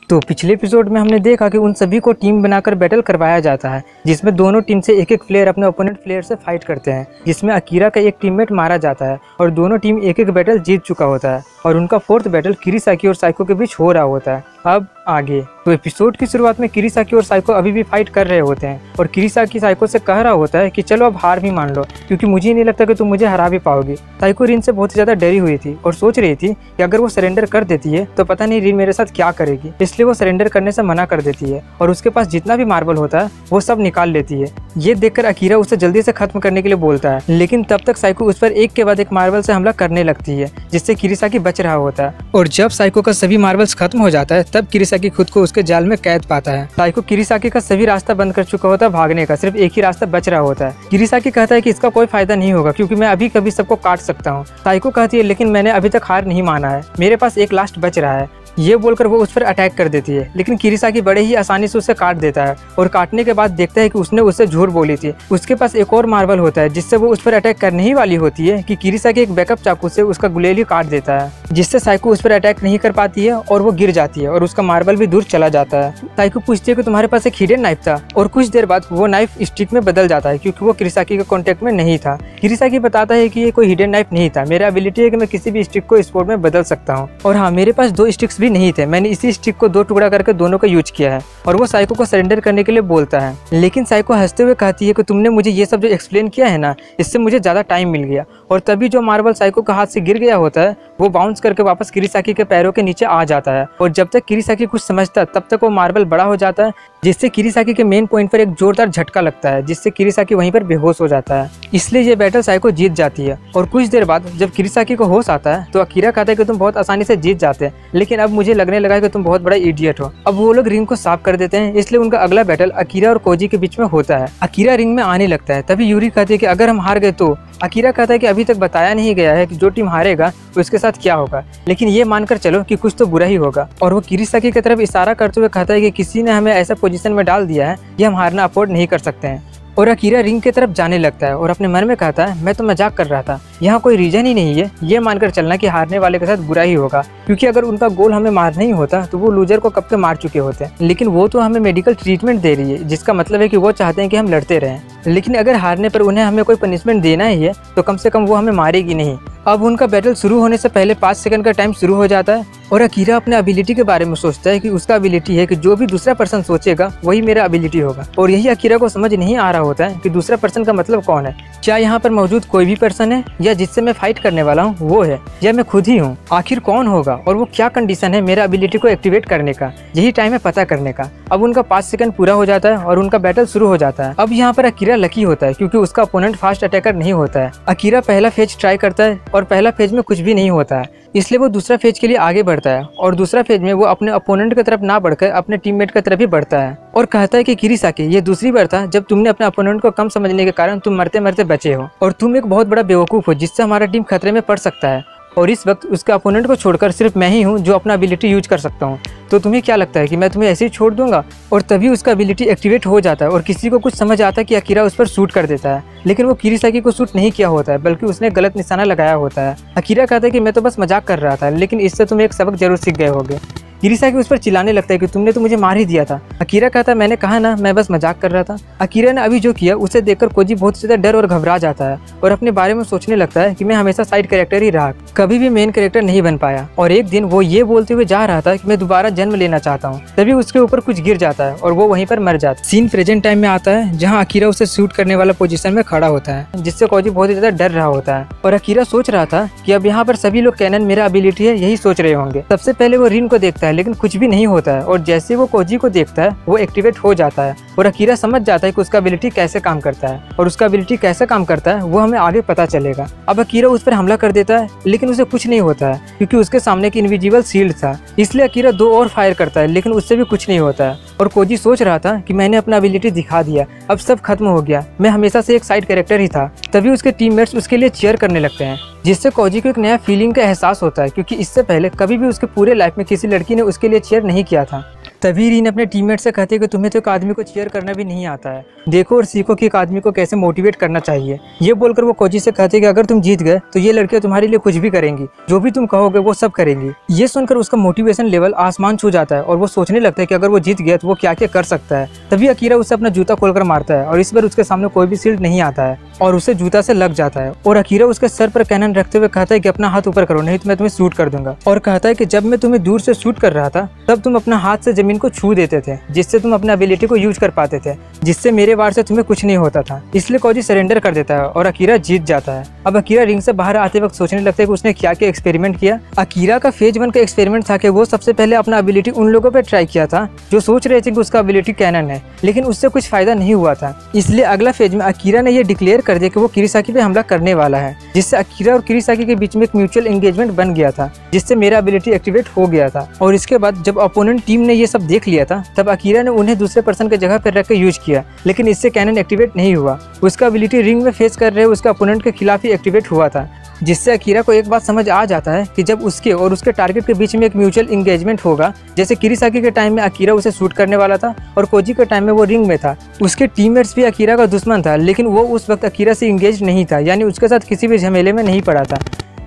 तो पिछले एपिसोड में हमने देखा कि उन सभी को टीम बनाकर बैटल करवाया जाता है, जिसमें दोनों टीम से एक एक प्लेयर अपने ओपोनेंट प्लेयर से फाइट करते हैं, जिसमें अकीरा का एक टीममेट मारा जाता है और दोनों टीम एक एक बैटल जीत चुका होता है और उनका फोर्थ बैटल किरीसाकी और साइको के बीच हो रहा होता है। अब आगे तो एपिसोड की शुरुआत में किरीसाकी और साइको अभी भी फाइट कर रहे होते हैं और किरीसाकी साइको से कह रहा होता है कि चलो अब हार भी मान लो, क्योंकि मुझे नहीं लगता कि तुम मुझे हरा भी पाओगी। साइको रिन से बहुत ज़्यादा डरी हुई थी और सोच रही थी कि अगर वो सरेंडर कर देती है तो पता नहीं रिन मेरे साथ क्या करेगी, इसलिए वो सरेंडर करने से मना कर देती है और उसके पास जितना भी मार्बल होता है वो सब निकाल लेती है। ये देखकर अकीरा उसे जल्दी से खत्म करने के लिए बोलता है, लेकिन तब तक साइको उस पर एक के बाद एक मार्बल से हमला करने लगती है, जिससे किरीसाकी बच रहा होता है। और जब साइको का सभी मार्बल्स खत्म हो जाता है तब किरीसाकी खुद को उसके जाल में कैद पाता है। साइको किरीसाकी का सभी रास्ता बंद कर चुका होता है भागने का, सिर्फ एक ही रास्ता बच रहा होता है। किरीसाकी कहता है कि इसका कोई फायदा नहीं होगा क्योंकि मैं अभी कभी सबको काट सकता हूँ। साइको कहती है लेकिन मैंने अभी तक हार नहीं माना है, मेरे पास एक लास्ट बच रहा है। ये बोलकर वो उस पर अटैक कर देती है, लेकिन किरीसाकी बड़े ही आसानी से उसे काट देता है और काटने के बाद देखता है कि उसने उससे झूठ बोली थी। उसके पास एक और मार्बल होता है जिससे वो उस पर अटैक करने ही वाली होती है कि किरीसाकी एक बैकअप चाकू से उसका गुलेल ही काट देता है, जिससे साइको उस पर अटैक नहीं कर पाती है और वो गिर जाती है और उसका मार्बल भी दूर चला जाता है। साइको पूछती है कि तुम्हारे पास एक हिडन नाइफ था और कुछ देर बाद वो नाइफ स्टिक में बदल जाता है क्योंकि वो किरीसाकी के कॉन्टेक्ट में नहीं था। किरीसाकी बताता है कि ये कोई हिडन नाइफ नहीं था, मेरा एबिलिटी है कि मैं किसी भी स्टिक को स्पोर्ट में बदल सकता हूँ। और हाँ, मेरे पास 2 स्टिक्स भी नहीं थे, मैंने इसी स्टिक को 2 टुकड़ा करके दोनों का यूज किया है। और वो साइको को सरेंडर करने के लिए बोलता है, लेकिन साइको हंसते हुए कहती है कि तुमने मुझे ये सब जो एक्सप्लेन किया है ना, इससे मुझे ज़्यादा टाइम मिल गया। और तभी जो मार्बल साइको के हाथ से गिर गया होता है वो बाउंस करके वापस किरीसाकी के पैरों के नीचे आ जाता है और जब तक किरीसाकी कुछ समझता है तब तक वो मार्बल बड़ा हो जाता है, जिससे किरीसाकी के मेन पॉइंट पर एक जोरदार झटका लगता है, जिससे किरीसाकी वहीं पर बेहोश हो जाता है। इसलिए ये बैटल साइको जीत जाती है। और कुछ देर बाद जब किरीसाकी को होश आता है तो अकीरा कहता है कि तुम बहुत आसानी से जीत जाते हैं, लेकिन अब मुझे लगने लगा कि तुम बहुत बड़ा इडियट हो। अब वो लोग रिंग को साफ कर देते हैं, इसलिए उनका अगला बैटल अकीरा और कोजी के बीच में होता है। अकीरा रिंग में आने लगता है, तभी यूरी कहती है कि अगर हम हार गए तो। अकीरा कहता है कि अभी तक बताया नहीं गया है कि जो टीम हारेगा तो उसके साथ क्या होगा, लेकिन ये मानकर चलो कि कुछ तो बुरा ही होगा। और वो किरीसाकी की तरफ इशारा करते हुए कहता है कि किसी ने हमें ऐसा पोजीशन में डाल दिया है ये हम हारना अफोर्ड नहीं कर सकते हैं। और अकीरा रिंग की तरफ जाने लगता है और अपने मन में कहता है मैं तो मजाक कर रहा था, यहाँ कोई रीजन ही नहीं है ये मानकर चलना कि हारने वाले के साथ बुरा ही होगा, क्योंकि अगर उनका गोल हमें मारना ही होता तो वो लूजर को कब के मार चुके होते। लेकिन वो तो हमें मेडिकल ट्रीटमेंट दे रही है, जिसका मतलब है कि वो चाहते हैं कि हम लड़ते रहें, लेकिन अगर हारने पर उन्हें हमें कोई पनिशमेंट देना ही है तो कम से कम वो हमें मारेगी नहीं। अब उनका बैटल शुरू होने से पहले 5 सेकंड का टाइम शुरू हो जाता है और अकीरा अपने एबिलिटी के बारे में सोचता है कि उसका एबिलिटी है कि जो भी दूसरा पर्सन सोचेगा वही मेरा एबिलिटी होगा। और यही अकीरा को समझ नहीं आ रहा होता है कि दूसरा पर्सन का मतलब कौन है, क्या यहाँ पर मौजूद कोई भी पर्सन है या जिससे मैं फाइट करने वाला हूँ वो है, या मैं खुद ही हूँ। आखिर कौन होगा और वो क्या कंडीशन है मेरा एबिलिटी को एक्टिवेट करने का, यही टाइम है पता करने का। अब उनका 5 सेकंड पूरा हो जाता है और उनका बैटल शुरू हो जाता है। अब यहाँ पर अकीरा लकी होता है क्योंकि उसका अपोनेंट फास्ट अटैकर नहीं होता है। अकीरा पहला फेज ट्राई करता है और पहला फेज में कुछ भी नहीं होता है, इसलिए वो दूसरा फेज के लिए आगे बढ़ता है और दूसरा फेज में वो अपने अपोनेंट की तरफ ना बढ़कर अपने टीममेट की तरफ ही बढ़ता है और कहता है कि किरीसाकी ये दूसरी बार था जब तुमने अपने अपोनेंट को कम समझने के कारण तुम मरते मरते बचे हो और तुम एक बहुत बड़ा बेवकूफ़ हो जिससे हमारा टीम खतरे में पड़ सकता है। और इस वक्त उसके अपोनेंट को छोड़कर सिर्फ मैं ही हूँ जो अपना एबिलिटी यूज कर सकता हूँ, तो तुम्हें क्या लगता है कि मैं तुम्हें ऐसे ही छोड़ दूंगा? और तभी उसका एबिलिटी एक्टिवेट हो जाता है और किसी को कुछ समझ आता है कि अकीरा उस पर शूट कर देता है, लेकिन वो किरीसाकी को शूट नहीं किया होता है बल्कि उसने गलत निशाना लगाया होता है। अकीरा कहता है कि मैं तो बस मजाक कर रहा था, लेकिन इससे तुम एक सबक जरूर सीख गए होगे। किरीसाकी उस पर चिल्लाने लगता है कि तुमने तो मुझे मार ही दिया था। अकीरा कहता है मैंने कहा ना मैं बस मजाक कर रहा था। अकीरा ने अभी जो किया उसे देखकर कोजी बहुत ज़्यादा डर और घबरा जाता है और अपने बारे में सोचने लगता है कि मैं हमेशा साइड कैरेक्टर ही रहा, कभी भी मेन कैरेक्टर नहीं बन पाया। और एक दिन वो ये बोलते हुए जा रहा था कि मैं दोबारा जन्म लेना चाहता हूँ, तभी उसके ऊपर कुछ गिर जाता है और वो वहीं पर मर जाता है। सीन प्रेजेंट टाइम में आता है जहाँ अकीरा उसे शूट करने वाला पोजीशन में खड़ा होता है, जिससे कोजी बहुत ही ज़्यादा डर रहा होता है। और अकीरा सोच रहा था कि अब यहाँ पर सभी लोग कैनन मेरा एबिलिटी है यही सोच रहे होंगे। सबसे पहले वो रिन को देखता है लेकिन कुछ भी नहीं होता है और जैसे वो कोजी को देखता है वो एक्टिवेट हो जाता है और अकीरा समझ जाता है कि उसका एबिलिटी कैसे काम करता है और उसका एबिलिटी कैसे काम करता है वो हमें आगे पता चलेगा। अब अकीरा उस पर हमला कर देता है लेकिन उसे कुछ नहीं होता है क्योंकि उसके सामने एक इनविजिबल शील्ड था, इसलिए अकीरा 2 और फायर करता है लेकिन उससे भी कुछ नहीं होता है। और कोजी सोच रहा था कि मैंने अपना एबिलिटी दिखा दिया, अब सब खत्म हो गया, मैं हमेशा से एक साइड कैरेक्टर ही था। तभी उसके टीममेट्स उसके लिए चीयर करने लगते हैं, जिससे कोजी को एक नया फीलिंग का एहसास होता है क्योंकि इससे पहले कभी भी उसके पूरे लाइफ में किसी लड़की ने उसके लिए चीयर नहीं किया था। तभी रीन अपने टीममेट से कहती है कि तुम्हें तो एक आदमी को चीयर करना भी नहीं आता है, देखो और सीखो कि एक आदमी को कैसे मोटिवेट करना चाहिए। ये बोलकर वो कोजी से कहती है कि अगर तुम जीत गए तो ये लड़कियां तुम्हारे लिए कुछ भी करेंगी, जो भी तुम कहोगे वो सब करेंगी। ये सुनकर उसका मोटिवेशन लेवल आसमान छू जाता है और वो सोचने लगता है कि अगर वो जीत गया तो वो क्या क्या कर सकता है। तभी अकीरा उसे अपना जूता खोलकर मारता है और इस बार उसके सामने कोई भी शील्ड नहीं आता है और उसे जूता से लग जाता है। और अकीरा उसके सर पर कैनन रखते हुए कहता है कि अपना हाथ ऊपर करो नहीं तो मैं तुम्हें शूट कर दूंगा। और कहता है कि जब मैं तुम्हें दूर से शूट कर रहा था तब तुम अपना हाथ से जमीन को छू देते थे, जिससे तुम अपने एबिलिटी को यूज कर पाते थे, जिससे मेरे वार से तुम्हें कुछ नहीं होता था। इसलिए कोजी सरेंडर कर देता है और अकीरा जीत जाता है। अब अकीरा रिंग से बाहर आते वक्त सोचने लगता है कि उसने क्या क्या एक्सपेरिमेंट किया। अकीरा का फेज 1 का एक्सपेरिमेंट था कि वो सबसे पहले अपना एबिलिटी उन लोगों पर ट्राई किया था जो सोच रहे थे कि उसका एबिलिटी कैनन है, लेकिन उससे कुछ फायदा नहीं हुआ था। इसलिए अगला फेज में अकीरा ने ये डिक्लेयर कर दिया कि वो किरीसाकी पे हमला करने वाला है, जिससे अकीरा और किरीसाकी के बीच में एक म्यूचुअल एंगेजमेंट बन गया था, जिससे मेरा एबिलिटी एक्टिवेट हो गया था। और इसके बाद जब अपोनेंट टीम ने ये सब देख लिया था तब अकीरा ने उन्हें दूसरे पर्सन की जगह पर रख के यूज किया, लेकिन इससे कैनन एक्टिवेट नहीं हुआ। उसका एबिलिटी रिंग में फेस कर रहे उसके अपोनेंट के खिलाफ ही एक्टिवेट हुआ था, जिससे अकीरा को एक बात समझ आ जाता है कि जब उसके और उसके टारगेट के बीच में एक म्यूचुअल एंगेजमेंट होगा, जैसे किरीसाकी के टाइम में अकीरा उसे शूट करने वाला था और कोजी के टाइम में वो रिंग में था, उसके टीममेट्स भी अकीरा का दुश्मन था, लेकिन वो उस वक्त अकीरा से इंगेज नहीं था, यानी उसके साथ किसी भी झमेले में नहीं पड़ा था,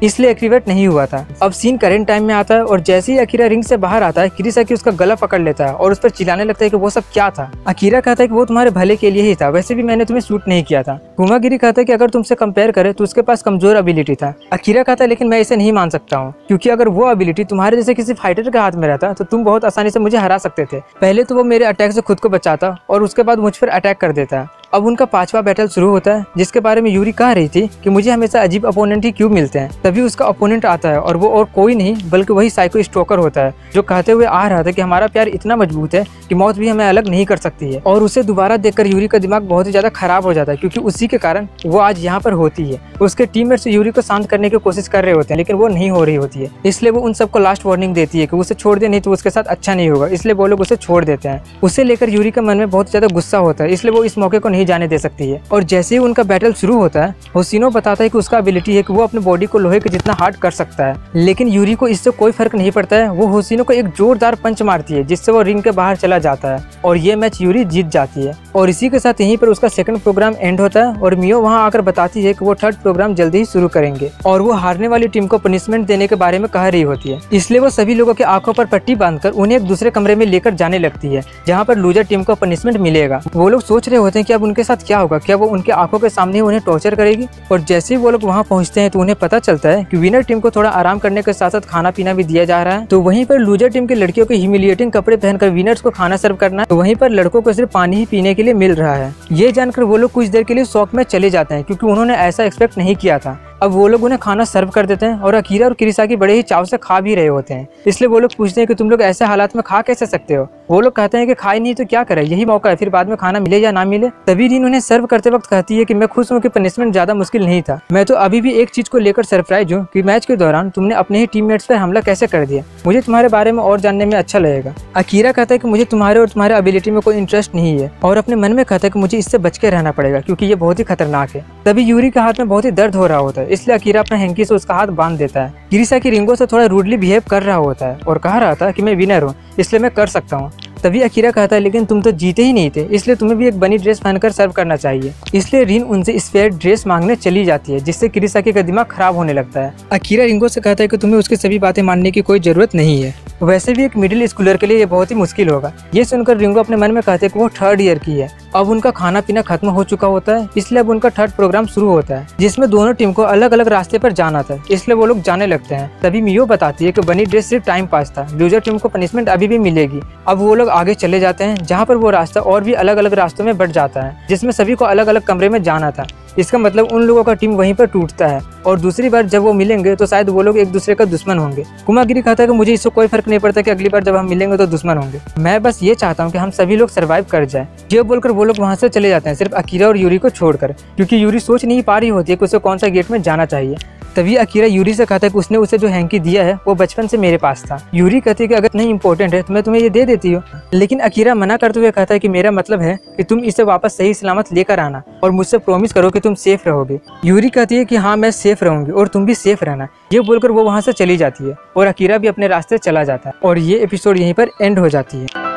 इसलिए एक्टिवेट नहीं हुआ था। अब सीन करेंट टाइम में आता है और जैसे ही अकीरा रिंग से बाहर आता है किरीसाकी उसका गला पकड़ लेता है और उस पर चिल्लाने लगता है कि वो सब क्या था। अकीरा कहता है कि वो तुम्हारे भले के लिए ही था, वैसे भी मैंने तुम्हें शूट नहीं किया था। कुमागिरी कहता है कि अगर तुमसे कंपेयर करे तो उसके पास कमजोर एबिलिटी था। अकीरा कहता है लेकिन मैं इसे नहीं मान सकता हूँ, क्योंकि अगर वो एबिलिटी तुम्हारे जैसे किसी फाइटर के हाथ में रहता तो तुम बहुत आसानी से मुझे हरा सकते थे। पहले तो वो मेरे अटैक से खुद को बचाता और उसके बाद मुझ पर अटैक कर देता। अब उनका 5वां बैटल शुरू होता है, जिसके बारे में यूरी कह रही थी कि मुझे हमेशा अजीब अपोनेंट ही क्यों मिलते हैं। तभी उसका अपोनेंट आता है और वो और कोई नहीं बल्कि वही साइको स्टोकर होता है, जो कहते हुए आ रहा था कि हमारा प्यार इतना मजबूत है कि मौत भी हमें अलग नहीं कर सकती है। और उसे दोबारा देखकर यूरी का दिमाग बहुत ही ज्यादा खराब हो जाता है, क्योंकि उसी के कारण वो आज यहाँ पर होती है। उसके टीममेट्स यूरी को शांत करने की कोशिश कर रहे होते हैं, लेकिन वो नहीं हो रही होती है। इसलिए वो उन सबको लास्ट वार्निंग देती है कि उसे छोड़ दे, नहीं तो उसके साथ अच्छा नहीं होगा। इसलिए वो लोग उसे छोड़ देते हैं। उसे लेकर यूरी के मन में बहुत ज्यादा गुस्सा होता है, इसलिए वो इस मौके को नहीं जाने दे सकती है। और जैसे ही उनका बैटल शुरू होता है, होशिनो बताता है कि उसका एबिलिटी है कि वो अपने बॉडी को लोहे के जितना हार्ड कर सकता है, लेकिन यूरी को इससे कोई फर्क नहीं पड़ता है। वो होशिनो को एक जोरदार पंच मारती है, जिससे वो रिंग के बाहर चला जाता है और ये मैच यूरी जीत जाती है। और इसी के साथ यहीं पर उसका सेकंड प्रोग्राम एंड होता है और मियो वहां आकर बताती है कि वो थर्ड प्रोग्राम जल्दी ही शुरू करेंगे और वो हारने वाली टीम को पनिशमेंट देने के बारे में कह रही होती है। इसलिए वो सभी लोगों के आंखों पर पट्टी बांधकर उन्हें एक दूसरे कमरे में लेकर जाने लगती है, जहाँ पर लूजर टीम को पनिशमेंट मिलेगा। वो लोग सोच रहे होते हैं कि अब उनके साथ क्या होगा, क्या वो उनके आंखों के सामने उन्हें टॉर्चर करेगी। और जैसे ही वो लोग वहाँ पहुँचते हैं तो उन्हें पता चलता है कि विनर टीम को थोड़ा आराम करने के साथ साथ खाना पीना भी दिया जा रहा है। तो वहीं पर लूजर टीम की लड़कियों को ह्यूमिलिएटिंग कपड़े पहनकर विनर्स को खाना सर्व करना है, तो वहीं पर लड़कों को सिर्फ पानी ही पीने के लिए मिल रहा है। ये जानकर वो लोग कुछ देर के लिए शॉक में चले जाते हैं, क्योंकि उन्होंने ऐसा एक्सपेक्ट नहीं किया था। अब वो लोग उन्हें खाना सर्व कर देते हैं और अकीरा और किरीसाकी बड़े ही चाव से खा भी रहे होते हैं। इसलिए वो लोग पूछते हैं कि तुम लोग ऐसे हालात में खा कैसे सकते हो। वो लोग कहते हैं कि खाए नहीं तो क्या करें, यही मौका है, फिर बाद में खाना मिले या ना मिले। तभी रीन उन्हें सर्व करते वक्त कहती है कि मैं खुश हूँ कि पनिशमेंट ज्यादा मुश्किल नहीं था। मैं तो अभी भी एक चीज को लेकर सरप्राइज हूँ कि मैच के दौरान तुमने अपने ही टीममेट्स पर हमला कैसे कर दिया। मुझे तुम्हारे बारे में और जानने में अच्छा लगेगा। अकीरा कहता है कि मुझे तुम्हारे और तुम्हारे एबिलिटी में कोई इंटरेस्ट नहीं है और अपने मन में कहता है कि मुझे इससे बच के रहना पड़ेगा, क्योंकि ये बहुत ही खतरनाक है। तभी यूरी के हाथ में बहुत ही दर्द हो रहा होता है, इसलिए अकीरा अपने हैंकी से उसका हाथ बांध देता है। किरीसाकी रिंगो से थोड़ा रूडली बिहेव कर रहा होता है और कह रहा था कि मैं विनर हूँ, इसलिए मैं कर सकता हूँ। तभी अकीरा कहता है लेकिन तुम तो जीते ही नहीं थे, इसलिए तुम्हें भी एक बनी ड्रेस पहनकर सर्व करना चाहिए। इसलिए रिन उनसे स्पेयर ड्रेस मांगने चली जाती है, जिससे किरीसाकी का दिमाग खराब होने लगता है। अकीरा रिंगो से कहता है कि तुम्हें उसकी सभी बातें मानने की कोई जरूरत नहीं है, वैसे भी एक मिडिल स्कूलर के लिए ये बहुत ही मुश्किल होगा। ये सुनकर रिंगो अपने मन में कहते हैं कि वो 3rd ईयर की है। अब उनका खाना पीना खत्म हो चुका होता है, इसलिए अब उनका 3rd प्रोग्राम शुरू होता है, जिसमें दोनों टीम को अलग अलग रास्ते पर जाना था, इसलिए वो लोग जाने लगते हैं। तभी मियो बताती है कि बनी ड्रेस सिर्फ टाइम पास था, लूजर टीम को पनिशमेंट अभी भी मिलेगी। अब वो लोग आगे चले जाते हैं, जहाँ पर वो रास्ता और भी अलग अलग रास्तों में बढ़ जाता है, जिसमें सभी को अलग अलग कमरे में जाना था। इसका मतलब उन लोगों का टीम वहीं पर टूटता है और दूसरी बार जब वो मिलेंगे तो शायद वो लोग एक दूसरे का दुश्मन होंगे। कुमागिरी कहता है कि मुझे इससे कोई फर्क नहीं पड़ता कि अगली बार जब हम मिलेंगे तो दुश्मन होंगे, मैं बस ये चाहता हूँ कि हम सभी लोग सर्वाइव कर जाए। ये बोलकर वो लोग वहाँ से चले जाते हैं, सिर्फ अकीरा और यूरी को छोड़कर, क्योंकि यूरी सोच नहीं पा रही होती है कि उसे कौन सा गेट में जाना चाहिए। तभी अकीरा यूरी से कहता है कि उसने उसे जो हैंकी दिया है वो बचपन से मेरे पास था। यूरी कहती है कि अगर नहीं इंपॉर्टेंट है तो मैं तुम्हें ये दे देती हूँ, लेकिन अकीरा मना करते हुए कहता है कि मेरा मतलब है कि तुम इसे वापस सही सलामत लेकर आना और मुझसे प्रॉमिस करो कि तुम सेफ रहोगे। यूरी कहती है कि हाँ मैं सेफ रहूंगी और तुम भी सेफ रहना। ये बोलकर वो वहाँ से चली जाती है और अकीरा भी अपने रास्ते चला जाता है और ये एपिसोड यहीं पर एंड हो जाती है।